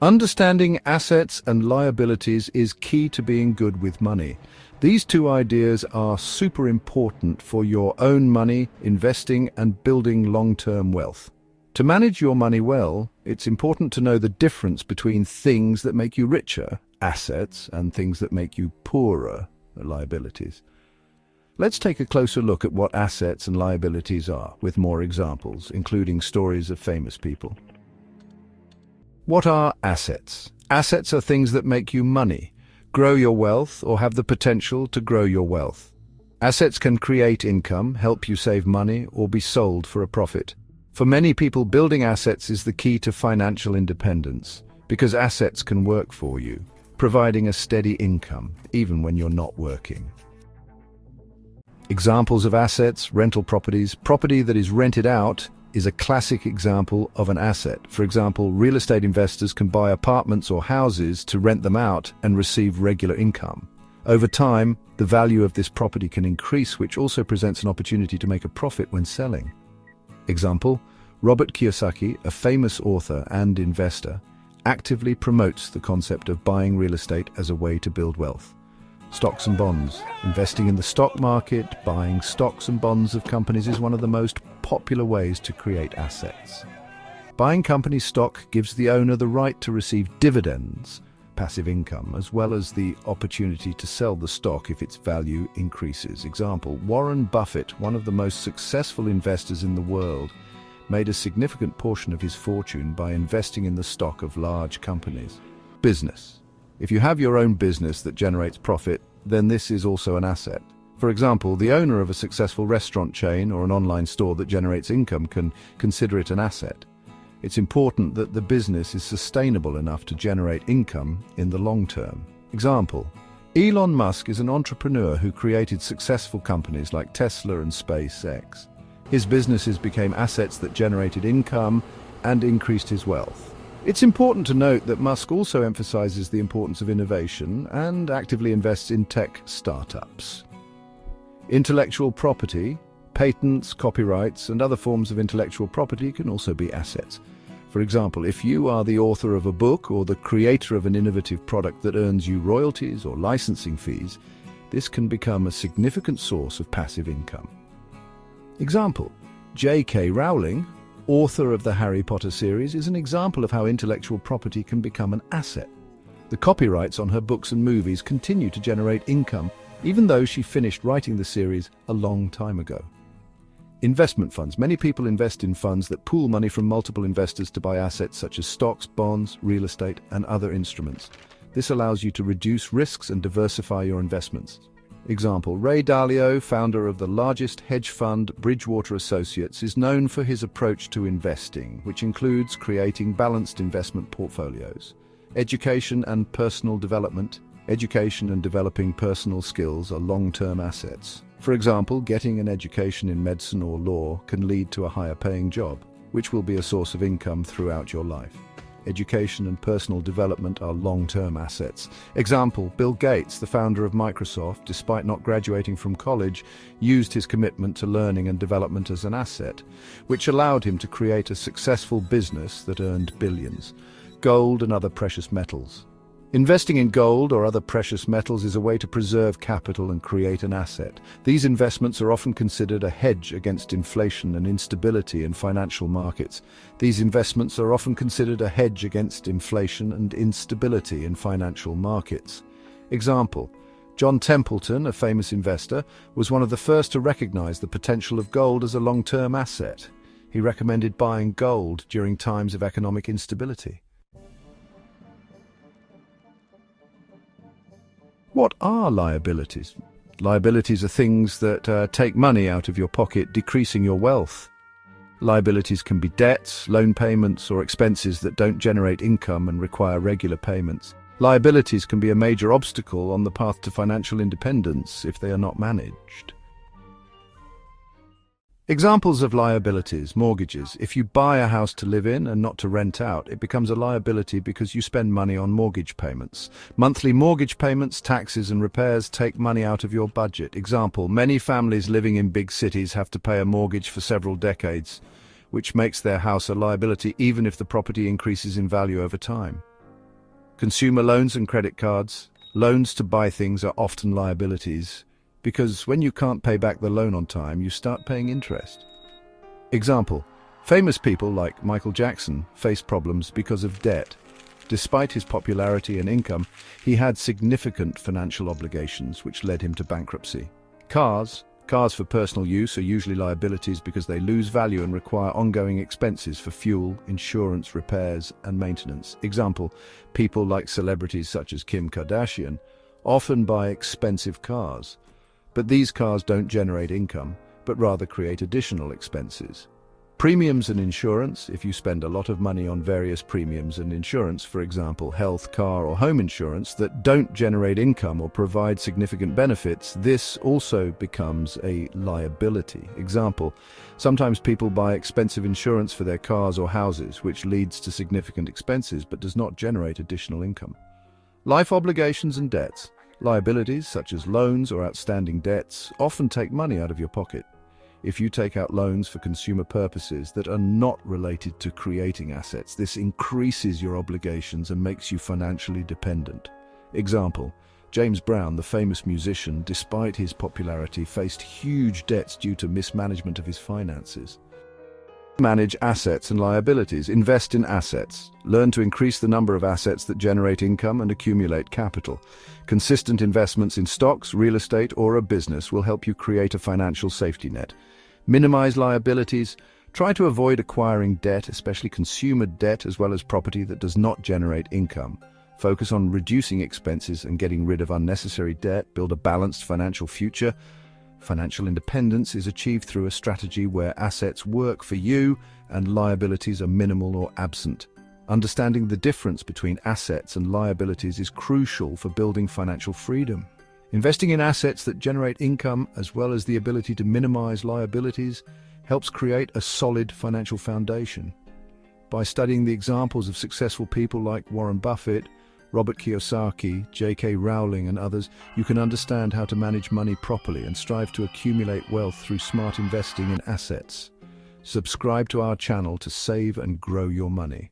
Understanding assets and liabilities is key to being good with money. These two ideas are super important for your own money, investing, and building long-term wealth. To manage your money well, it's important to know the difference between things that make you richer, assets, and things that make you poorer, liabilities. Let's take a closer look at what assets and liabilities are, with more examples, including stories of famous people. What are assets? Assets are things that make you money, grow your wealth, or have the potential to grow your wealth. Assets can create income, help you save money, or be sold for a profit. For many people, building assets is the key to financial independence, because assets can work for you, providing a steady income, even when you're not working. Examples of assets: rental properties. Property that is rented out is a classic example of an asset. For example, real estate investors can buy apartments or houses to rent them out and receive regular income. Over time, the value of this property can increase, which also presents an opportunity to make a profit when selling. Example: Robert Kiyosaki, a famous author and investor, actively promotes the concept of buying real estate as a way to build wealth. Stocks and bonds. Investing in the stock market, buying stocks and bonds of companies is one of the most popular ways to create assets. Buying company stock gives the owner the right to receive dividends, passive income, as well as the opportunity to sell the stock if its value increases. Example: Warren Buffett, one of the most successful investors in the world, made a significant portion of his fortune by investing in the stock of large companies. Business. If you have your own business that generates profit, then this is also an asset. For example, the owner of a successful restaurant chain or an online store that generates income can consider it an asset. It's important that the business is sustainable enough to generate income in the long term. Example: Elon Musk is an entrepreneur who created successful companies like Tesla and SpaceX. His businesses became assets that generated income and increased his wealth. It's important to note that Musk also emphasizes the importance of innovation and actively invests in tech startups. Intellectual property, patents, copyrights, and other forms of intellectual property can also be assets. For example, if you are the author of a book or the creator of an innovative product that earns you royalties or licensing fees, this can become a significant source of passive income. Example: J.K. Rowling, author of the Harry Potter series, is an example of how intellectual property can become an asset. The copyrights on her books and movies continue to generate income, even though she finished writing the series a long time ago. Investment funds. Many people invest in funds that pool money from multiple investors to buy assets such as stocks, bonds, real estate, and other instruments. This allows you to reduce risks and diversify your investments. Example: Ray Dalio, founder of the largest hedge fund, Bridgewater Associates, is known for his approach to investing, which includes creating balanced investment portfolios. Education and personal development. Education and developing personal skills are long-term assets. For example, getting an education in medicine or law can lead to a higher-paying job, which will be a source of income throughout your life. Education and personal development are long-term assets. Example: Bill Gates, the founder of Microsoft, despite not graduating from college, used his commitment to learning and development as an asset, which allowed him to create a successful business that earned billions. Gold and other precious metals. Investing in gold or other precious metals is a way to preserve capital and create an asset. These investments are often considered a hedge against inflation and instability in financial markets. These investments are often considered a hedge against inflation and instability in financial markets. Example: John Templeton, a famous investor, was one of the first to recognize the potential of gold as a long-term asset. He recommended buying gold during times of economic instability. What are liabilities? Liabilities are things that take money out of your pocket, decreasing your wealth. Liabilities can be debts, loan payments, or expenses that don't generate income and require regular payments. Liabilities can be a major obstacle on the path to financial independence if they are not managed. Examples of liabilities: mortgages. If you buy a house to live in and not to rent out, it becomes a liability because you spend money on mortgage payments. Monthly mortgage payments, taxes, and repairs take money out of your budget. Example: many families living in big cities have to pay a mortgage for several decades, which makes their house a liability even if the property increases in value over time. Consumer loans and credit cards. Loans to buy things are often liabilities because when you can't pay back the loan on time, you start paying interest. Example: famous people like Michael Jackson faced problems because of debt. Despite his popularity and income, he had significant financial obligations which led him to bankruptcy. Cars for personal use are usually liabilities because they lose value and require ongoing expenses for fuel, insurance, repairs, and maintenance. Example: people like celebrities such as Kim Kardashian often buy expensive cars, but these cars don't generate income, but rather create additional expenses. Premiums and insurance. If you spend a lot of money on various premiums and insurance, for example, health, car, or home insurance, that don't generate income or provide significant benefits, this also becomes a liability. Example: sometimes people buy expensive insurance for their cars or houses, which leads to significant expenses but does not generate additional income. Life obligations and debts. Liabilities, such as loans or outstanding debts, often take money out of your pocket. If you take out loans for consumer purposes that are not related to creating assets, this increases your obligations and makes you financially dependent. Example: James Brown, the famous musician, despite his popularity, faced huge debts due to mismanagement of his finances. Manage assets and liabilities. Invest in assets. Learn to increase the number of assets that generate income and accumulate capital. Consistent investments in stocks, real estate, or a business will help you create a financial safety net. Minimize liabilities. Try to avoid acquiring debt, especially consumer debt, as well as property that does not generate income. Focus on reducing expenses and getting rid of unnecessary debt. Build a balanced financial future. Financial independence is achieved through a strategy where assets work for you and liabilities are minimal or absent. Understanding the difference between assets and liabilities is crucial for building financial freedom. Investing in assets that generate income as well as the ability to minimize liabilities helps create a solid financial foundation. By studying the examples of successful people like Warren Buffett, Robert Kiyosaki, J.K. Rowling, and others, you can understand how to manage money properly and strive to accumulate wealth through smart investing in assets. Subscribe to our channel to save and grow your money.